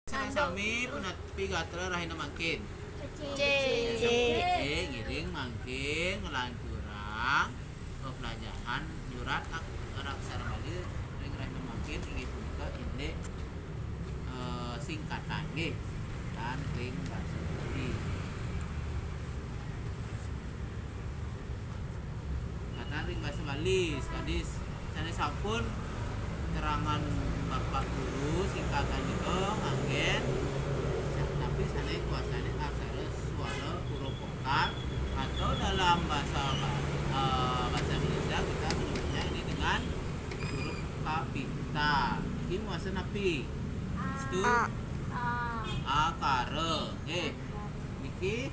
Sami punapi gatra rahina mangkin. C. Giring mangkin ngelanturang pelajaran jurat aksara Bali ring rahina mangkin inggih punika inde singkatan nggih dan ring basa Bali. Kata ring basa Bali kadis sampun terangan Bapak Guru singkatan itu nganggen tapi sana kuasanya aksara suara huruf vokal atau dalam bahasa Indonesia kita menyebutnya ini dengan huruf kapital. Ini muasa napi itu akara niki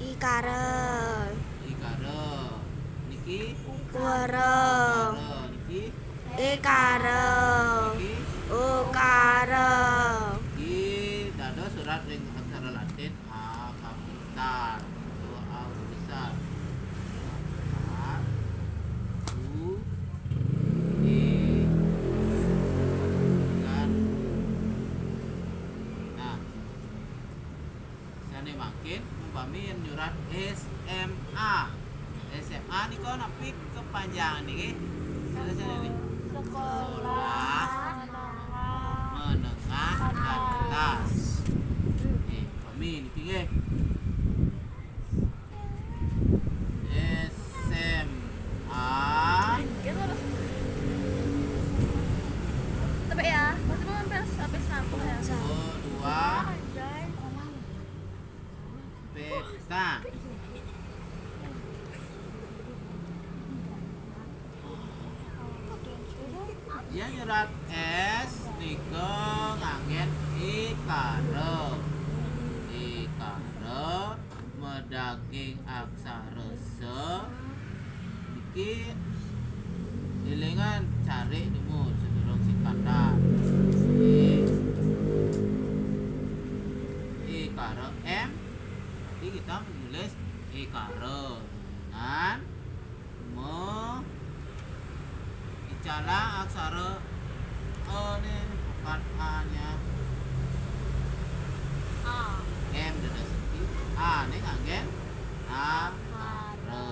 Ikara. niki Kuara. niki Ikara. Ukara. di dada surat ring aksara Latin A kapital atau A besar A U I kan. Nah sana makin umpami nyurat SMA nih kok napi kepanjangan nih sana nih sekolah menengah atas. Kami niki SMA Tapi ya, pasti mau sampai sampul ya. dua peta. Dia nyurat S nike nganggen ikara medaging aksara se niki ilingan cari dulu sedurung singkatan ikara M jadi kita menulis ikara dengan bicara aksara E nih bukan A nya M dan A nih nganggen akara.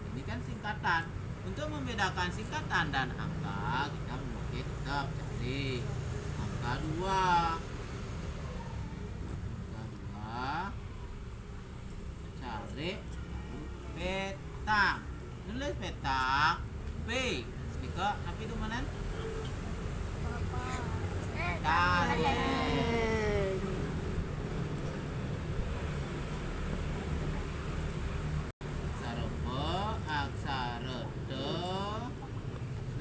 Ini kan singkatan. Untuk membedakan singkatan dan angka kita mungkin tetap cari angka 2 cari peta. Nulis peta P jika tapi itu mana kalian saropo aksara de.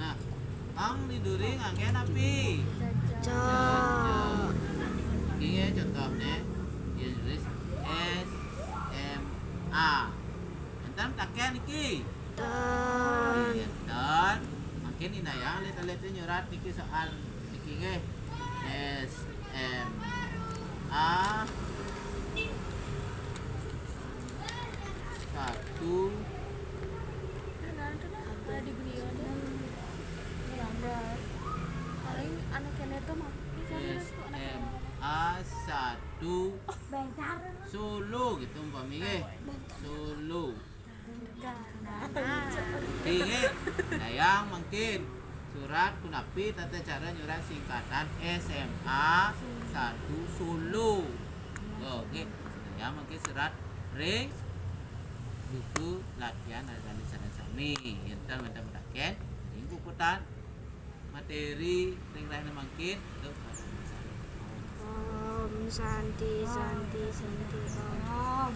Nah ang diduri nganggen api Co. ini contohnya dia tulis SMA entam takian iki Ton. dan makin inayang lihat nyurat niki soal niki nggih SMA 1 Di beliau ada paling anak kene tuh mah SMA 1 Solo gitu umpami nggih Solo Tinggi dayang mungkin surat kunapi tata cara nyurat singkatan SMA 1 Solo. Oke, ya mungkin surat ring buku latihan dari sana sami entar mendapatkan ring kukutan materi ring lain mungkin untuk Om Santi Santi Santi Om.